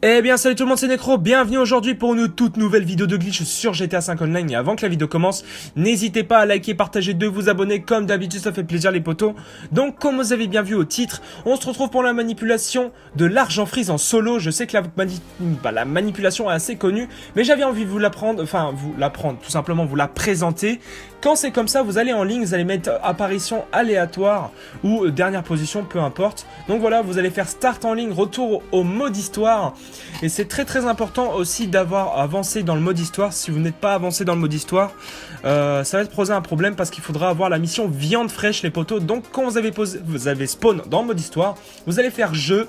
Eh bien salut tout le monde, c'est Necro, bienvenue aujourd'hui pour une toute nouvelle vidéo de glitch sur GTA 5 Online. Et avant que la vidéo commence, n'hésitez pas à liker, partager, de vous abonner, comme d'habitude ça fait plaisir les potos. Donc comme vous avez bien vu au titre, on se retrouve pour la manipulation de l'argent freeze en solo. Je sais que la manipulation est assez connue, mais j'avais envie de vous l'apprendre, tout simplement vous la présenter. Quand c'est comme ça, vous allez en ligne, vous allez mettre apparition aléatoire ou dernière position, peu importe. Donc voilà, vous allez faire start en ligne, retour au mode histoire. Et c'est très important aussi d'avoir avancé dans le mode histoire. Si vous n'êtes pas avancé dans le mode histoire, ça va te poser un problème parce qu'il faudra avoir la mission viande fraîche les potos. Donc quand vous avez spawn dans le mode histoire, vous allez faire jeu,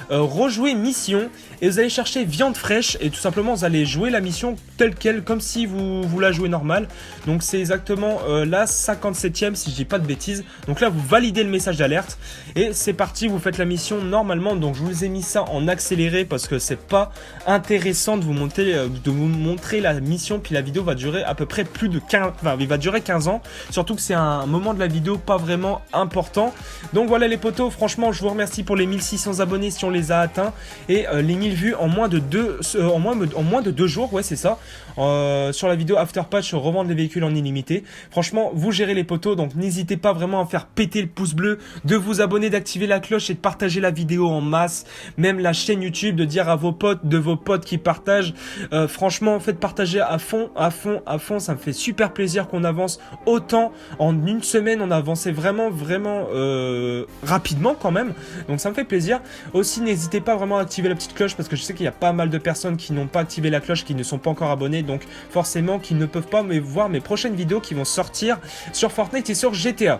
rejouer mission et vous allez chercher viande fraîche et tout simplement vous allez jouer la mission telle quelle comme si vous la jouez normal. Donc c'est exactement la 57e si je dis pas de bêtises. Donc là vous validez le message d'alerte et c'est parti, vous faites la mission normalement. Donc je vous ai mis ça en accéléré parce que c'est pas intéressant de vous montrer la mission, puis la vidéo va durer à peu près plus de 15, enfin il va durer 15 ans, surtout que c'est un moment de la vidéo pas vraiment important. Donc voilà les potos, franchement je vous remercie pour les 1600 abonnés si on les a atteints et les 1000 vues en moins de 2 jours, ouais c'est ça, sur la vidéo After Patch revendre les véhicules en illimité. Franchement vous gérez les potos, donc n'hésitez pas vraiment à faire péter le pouce bleu, de vous abonner, d'activer la cloche et de partager la vidéo en masse, même la chaîne YouTube, de dire à vos potes qui partagent. Franchement faites partager à fond, ça me fait super plaisir qu'on avance autant. En une semaine on a avancé vraiment rapidement quand même, donc ça me fait plaisir. Aussi n'hésitez pas vraiment à activer la petite cloche parce que je sais qu'il y a pas mal de personnes qui n'ont pas activé la cloche, qui ne sont pas encore abonnés, donc forcément qui ne peuvent pas voir mes prochaines vidéos qui vont sortir sur Fortnite et sur GTA.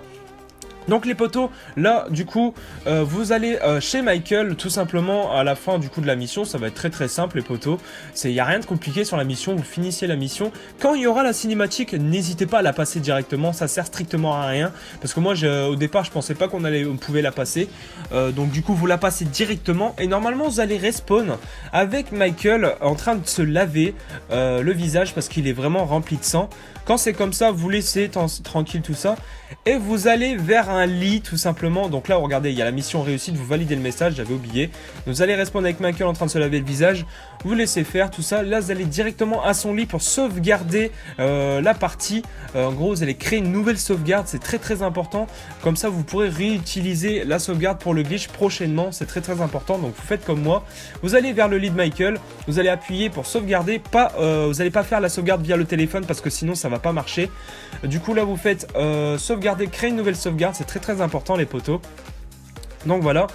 Donc les potos, là du coup vous allez chez Michael tout simplement à la fin du coup de la mission. Ça va être très simple les potos, il n'y a rien de compliqué sur la mission. Vous finissez la mission, quand il y aura la cinématique n'hésitez pas à la passer directement, ça sert strictement à rien. Parce que moi au départ je pensais pas qu'on pouvait la passer, donc du coup vous la passez directement. Et normalement vous allez respawn avec Michael en train de se laver le visage parce qu'il est vraiment rempli de sang. Quand c'est comme ça, vous laissez tranquille tout ça et vous allez vers un lit tout simplement. Donc là, regardez, il y a la mission réussite, vous validez le message, j'avais oublié. Vous allez répondre avec Michael en train de se laver le visage, vous laissez faire tout ça. Là, vous allez directement à son lit pour sauvegarder la partie. En gros, vous allez créer une nouvelle sauvegarde, c'est très important. Comme ça, vous pourrez réutiliser la sauvegarde pour le glitch prochainement, c'est très important. Donc vous faites comme moi, vous allez vers le lit de Michael, vous allez appuyer pour sauvegarder. Vous n'allez pas faire la sauvegarde via le téléphone parce que sinon ça va pas marcher. Du coup là vous faites sauvegarder, créer une nouvelle sauvegarde, c'est très important les potos. Donc voilà,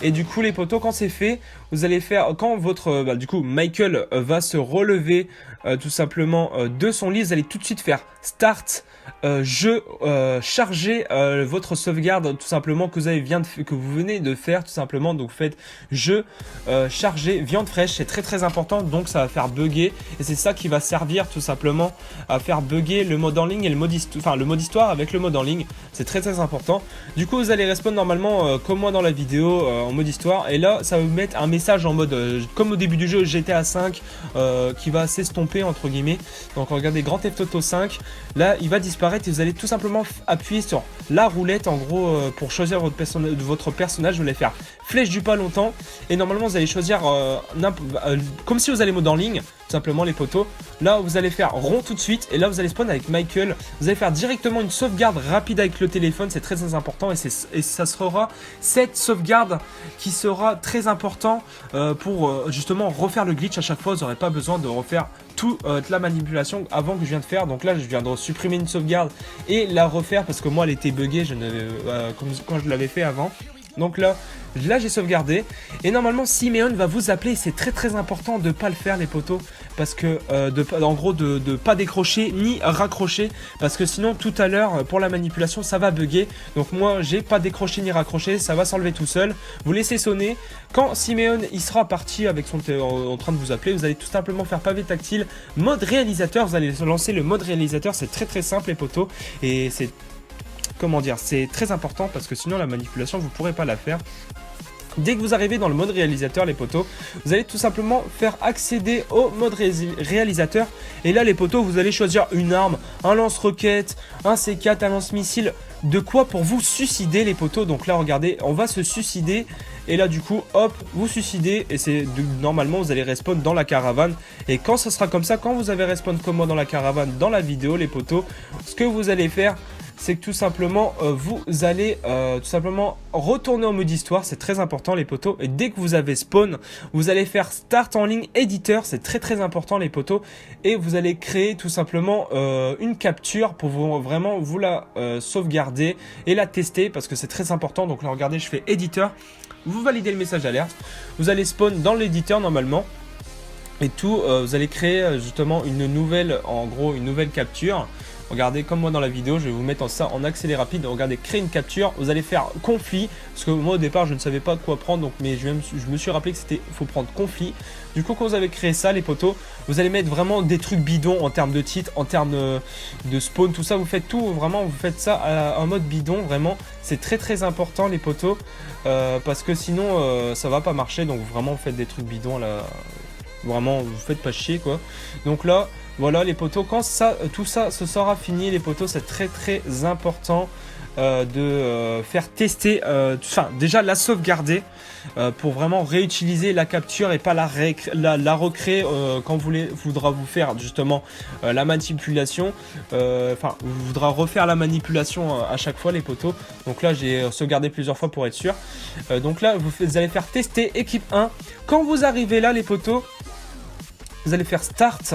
et du coup les potos, quand c'est fait, vous allez faire, quand votre du coup Michael va se relever tout simplement de son lit, vous allez tout de suite faire start charger votre sauvegarde tout simplement que vous venez de faire tout simplement. Donc faites jeu charger viande fraîche, c'est très important, donc ça va faire bugger et c'est ça qui va servir tout simplement à faire bugger le mode en ligne et le mode histoire avec le mode en ligne, c'est très important. Du coup vous allez respawn normalement comme moi dans la vidéo en mode histoire, et là ça va vous mettre un message en mode comme au début du jeu GTA 5 qui va s'estomper entre guillemets. Donc regardez Grand Theft Auto 5, là il va disparaître et vous allez tout simplement appuyer sur la roulette en gros pour choisir votre personnage. Vous allez faire flèche du pas longtemps et normalement vous allez choisir comme si vous allez mode en ligne tout simplement les potos. Là vous allez faire rond tout de suite et là vous allez spawn avec Michael. Vous allez faire directement une sauvegarde rapide avec le téléphone, c'est très important, et ça sera cette sauvegarde qui sera très important pour justement refaire le glitch à chaque fois. Vous n'aurez pas besoin de refaire toute la manipulation avant que je viens de faire. Donc là je viens de supprimer une sauvegarde et la refaire parce que moi elle était buggée, comme quand je l'avais fait avant. Donc là j'ai sauvegardé et normalement Simeon va vous appeler. C'est très important de pas le faire les potos, parce que en gros de pas décrocher ni raccrocher, parce que sinon tout à l'heure pour la manipulation ça va bugger. Donc moi j'ai pas décroché ni raccroché, ça va s'enlever tout seul. Vous laissez sonner, quand Simeon il sera parti avec en train de vous appeler, vous allez tout simplement faire pavé tactile mode réalisateur. Vous allez lancer le mode réalisateur, c'est très simple les potos, et c'est très important parce que sinon la manipulation vous pourrez pas la faire. Dès que vous arrivez dans le mode réalisateur, les potos, vous allez tout simplement faire accéder au mode réalisateur. Et là, les potos, vous allez choisir une arme, un lance-roquette, un C4, un lance-missile. De quoi pour vous suicider, les potos. Donc là, regardez, on va se suicider. Et là, du coup, hop, vous suicidez. Et c'est normalement, vous allez respawn dans la caravane. Et quand ce sera comme ça, quand vous avez respawn comme moi dans la caravane, dans la vidéo, les potos, ce que vous allez faire, c'est que tout simplement, vous allez tout simplement retourner en mode histoire. C'est très important, les potos. Et dès que vous avez spawn, vous allez faire start en ligne éditeur. C'est très important, les potos. Et vous allez créer tout simplement une capture pour vraiment vous la sauvegarder et la tester parce que c'est très important. Donc là, regardez, je fais éditeur. Vous validez le message d'alerte. Vous allez spawn dans l'éditeur normalement. Et tout, vous allez créer justement une nouvelle, en gros, une nouvelle capture. Regardez, comme moi dans la vidéo, je vais vous mettre ça en accéléré rapide. Regardez, créer une capture. Vous allez faire conflit. Parce que moi au départ, je ne savais pas quoi prendre. Donc, mais je me suis rappelé que faut prendre conflit. Du coup, quand vous avez créé ça, les potos, vous allez mettre vraiment des trucs bidons en termes de titre, en termes de spawn, tout ça. Vous faites tout, vraiment, vous faites ça en mode bidon. Vraiment, c'est très important, les potos. Parce que sinon, ça va pas marcher. Donc, vraiment, vous faites des trucs bidons là. Vraiment, vous faites pas chier, quoi. Donc là, voilà, les potos, quand tout ça se sera fini, les potos, c'est très important de faire tester, enfin, déjà la sauvegarder pour vraiment réutiliser la capture et pas la recréer quand voudra vous faire justement la manipulation. Enfin, voudra refaire la manipulation à chaque fois, les potos. Donc là, j'ai sauvegardé plusieurs fois pour être sûr. Donc là, vous allez faire tester équipe 1. Quand vous arrivez là, les potos, vous allez faire start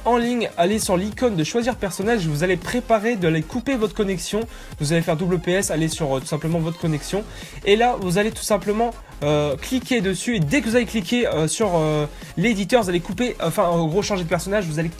en ligne, allez sur l'icône de choisir personnage, vous allez préparer d'aller couper votre connexion, vous allez faire WPS, allez sur tout simplement votre connexion et là vous allez tout simplement cliquer dessus et dès que vous allez cliquer sur l'éditeur, vous allez couper, enfin en gros changer de personnage, vous allez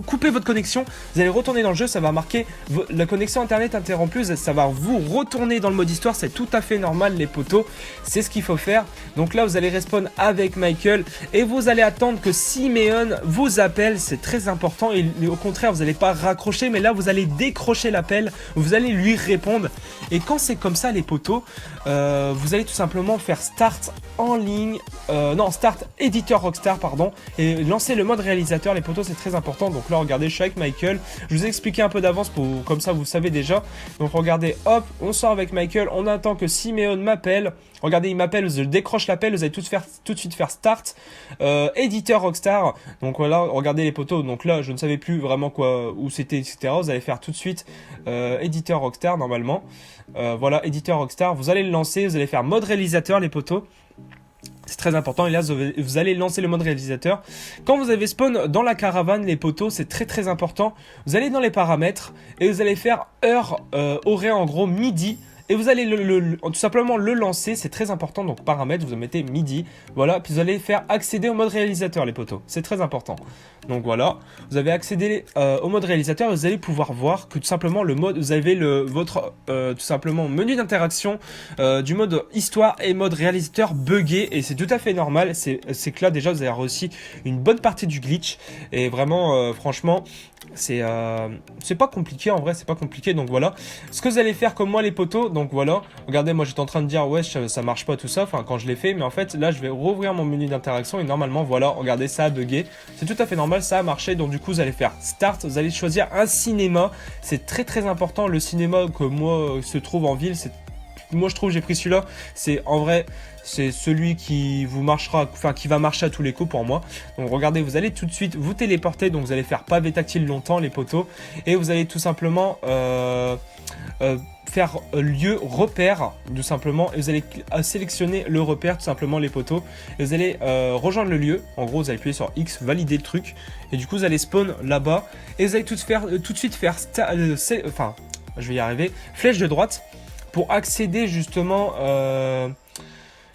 couper votre connexion, vous allez retourner dans le jeu, ça va marquer la connexion internet interrompue, ça va vous retourner dans le mode histoire, c'est tout à fait normal, les potos, c'est ce qu'il faut faire. Donc là vous allez respawn avec Michael et vous allez attendre que Simeon vous appelle, c'est très important et au contraire vous n'allez pas raccrocher mais là vous allez décrocher l'appel, vous allez lui répondre et quand c'est comme ça, les potos, vous allez tout simplement faire start en ligne, non start éditeur Rockstar pardon, et lancer le mode réalisateur, les potos, c'est très important. Donc là regardez, je suis avec Michael, je vous ai expliqué un peu d'avance comme ça vous savez déjà. Donc regardez, hop, on sort avec Michael, on attend que Simeon m'appelle. Regardez, il m'appelle, je décroche l'appel, vous allez tout de suite faire start éditeur Rockstar. Donc voilà, regardez les potos, donc là je ne savais plus vraiment où c'était, etc. Vous allez faire tout de suite éditeur Rockstar normalement. Voilà, éditeur Rockstar, vous allez le lancer, vous allez faire mode réalisateur, les potos. C'est très important et là vous allez lancer le mode réalisateur. Quand vous avez spawn dans la caravane, les potos, c'est très important. Vous allez dans les paramètres et vous allez faire heure horaire, en gros midi. Et vous allez tout simplement le lancer, c'est très important. Donc paramètres, vous mettez midi, voilà. Puis vous allez faire accéder au mode réalisateur, les potos, c'est très important. Donc voilà, vous avez accédé au mode réalisateur, vous allez pouvoir voir que tout simplement le mode, vous avez votre tout simplement menu d'interaction du mode histoire et mode réalisateur buggé et c'est tout à fait normal. C'est que là déjà vous avez réussi une bonne partie du glitch et vraiment franchement c'est pas compliqué, en vrai c'est pas compliqué. Donc voilà ce que vous allez faire comme moi, les potos. Donc voilà, regardez, moi j'étais en train de dire ouais ça marche pas tout ça, enfin quand je l'ai fait, mais en fait là je vais rouvrir mon menu d'interaction et normalement voilà, regardez, ça a bugué, c'est tout à fait normal, ça a marché. Donc du coup vous allez faire start, vous allez choisir un cinéma, c'est très important. Le cinéma que moi se trouve en ville, moi je trouve, j'ai pris celui-là, c'est en vrai c'est celui qui vous marchera, enfin qui va marcher à tous les coups pour moi. Donc regardez, vous allez tout de suite vous téléporter, donc vous allez faire pavé tactile longtemps, les potos, et vous allez tout simplement faire lieu repère tout simplement, et vous allez sélectionner le repère tout simplement, les potos, et vous allez rejoindre le lieu. En gros vous allez appuyer sur X, valider le truc, et du coup vous allez spawn là-bas et vous allez tout de suite faire enfin je vais y arriver, flèche de droite pour accéder justement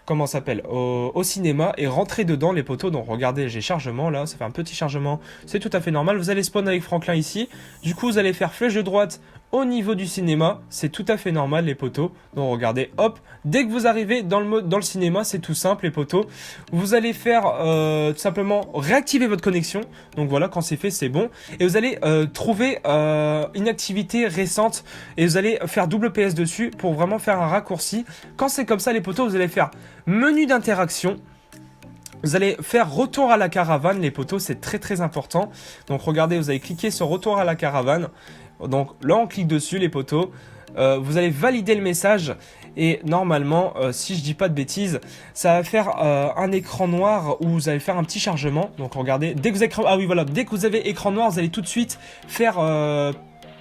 comment ça s'appelle, au cinéma et rentrer dedans, les potos. Donc regardez, j'ai chargement là, ça fait un petit chargement, c'est tout à fait normal. Vous allez spawn avec Franklin ici, du coup vous allez faire flèche de droite au niveau du cinéma, c'est tout à fait normal les potos. Donc regardez, hop, dès que vous arrivez dans le cinéma, c'est tout simple les potos. Vous allez faire tout simplement réactiver votre connexion. Donc voilà, quand c'est fait, c'est bon. Et vous allez trouver une activité récente et vous allez faire double PS dessus pour vraiment faire un raccourci. Quand c'est comme ça les potos, vous allez faire menu d'interaction. Vous allez faire retour à la caravane, les potos, c'est très très important. Donc regardez, vous allez cliquer sur retour à la caravane. Donc là, on clique dessus, les potos. Vous allez valider le message et normalement, si je dis pas de bêtises, ça va faire un écran noir où vous allez faire un petit chargement. Donc regardez, dès que vous avez écran noir, vous allez tout de suite faire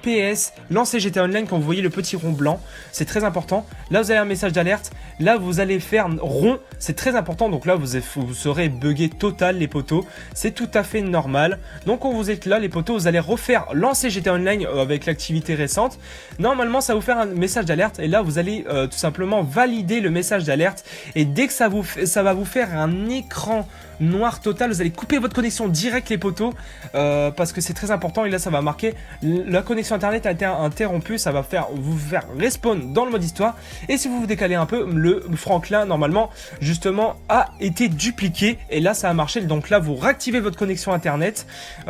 PS, lancez GTA Online quand vous voyez le petit rond blanc, c'est très important. Là vous avez un message d'alerte, là vous allez faire rond, c'est très important. Donc là vous serez bugué total les potos, c'est tout à fait normal. Donc quand vous êtes là les potos, vous allez refaire lancer GTA Online avec l'activité récente. Normalement ça va vous faire un message d'alerte et là vous allez tout simplement valider le message d'alerte. Et dès que ça va vous faire un écran noir total, vous allez couper votre connexion direct les potos parce que c'est très important. Et là ça va marquer la connexion internet a été interrompue, ça va vous faire respawn dans le mode histoire. Et si vous vous décalez un peu, le Franklin normalement justement a été dupliqué et là ça a marché. Donc là vous réactivez votre connexion internet,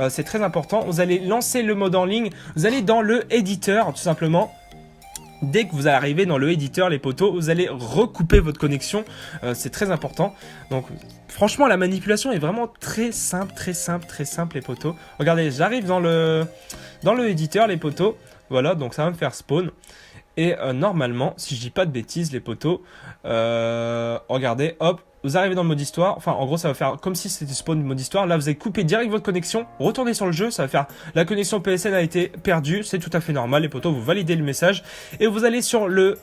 c'est très important. Vous allez lancer le mode en ligne, vous allez dans le éditeur tout simplement. Dès que vous arrivez dans le éditeur les potos, vous allez recouper votre connexion, c'est très important. Donc franchement la manipulation est vraiment très simple les potos. Regardez, j'arrive dans le éditeur les potos, voilà, donc ça va me faire spawn. Et normalement, si je dis pas de bêtises les potos, regardez, hop, vous arrivez dans le mode histoire, enfin en gros ça va faire comme si c'était spawn mode histoire. Là vous allez couper direct votre connexion, retournez sur le jeu, ça va faire la connexion PSN a été perdue, c'est tout à fait normal les potos, vous validez le message et vous allez sur le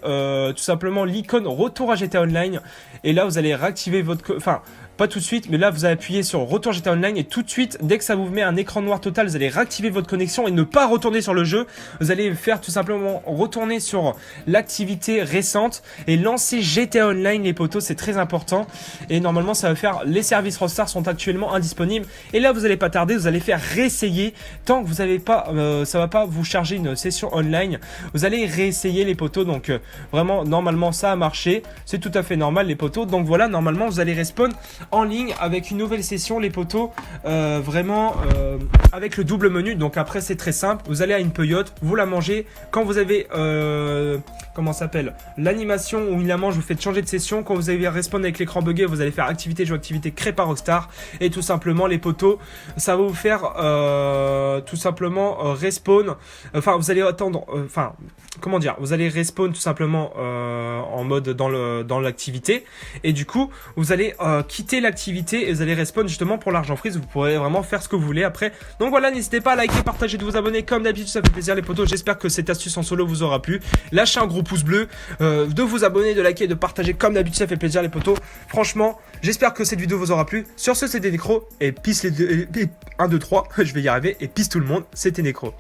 tout simplement l'icône retour à GTA Online et là vous allez réactiver votre, enfin pas tout de suite, mais là vous allez appuyer sur retour GTA Online et tout de suite, dès que ça vous met un écran noir total, vous allez réactiver votre connexion et ne pas retourner sur le jeu. Vous allez faire tout simplement retourner sur l'activité récente et lancer GTA Online les potos, c'est très important. Et normalement ça va faire, les services Rockstar sont actuellement indisponibles et là vous n'allez pas tarder, vous allez faire réessayer tant que vous n'avez pas, ça va pas vous charger une session online, vous allez réessayer les potos. Donc vraiment normalement ça a marché, c'est tout à fait normal les potos. Donc voilà, normalement vous allez respawn en ligne avec une nouvelle session les potos, vraiment avec le double menu. Donc après c'est très simple, vous allez à une peyote, vous la mangez quand vous avez comment s'appelle l'animation où il la mange, vous faites changer de session. Quand vous avez respawn avec l'écran bugué, vous allez faire activité jeu activité créée par Rockstar et tout simplement les potos ça va vous faire tout simplement respawn, enfin vous allez attendre, enfin comment dire, vous allez respawn tout simplement en mode dans l'activité et du coup vous allez quitter l'activité et vous allez respawn justement pour l'argent freeze. Vous pourrez vraiment faire ce que vous voulez après. Donc voilà, n'hésitez pas à liker, partager, de vous abonner comme d'habitude, ça fait plaisir les potos. J'espère que cette astuce en solo vous aura plu. Lâchez un gros pouce bleu, de vous abonner, de liker, de partager comme d'habitude, ça fait plaisir les potos. Franchement, j'espère que cette vidéo vous aura plu. Sur ce, c'était Necro et peace les deux, 1, 2, 3, je vais y arriver et peace tout le monde, c'était Necro.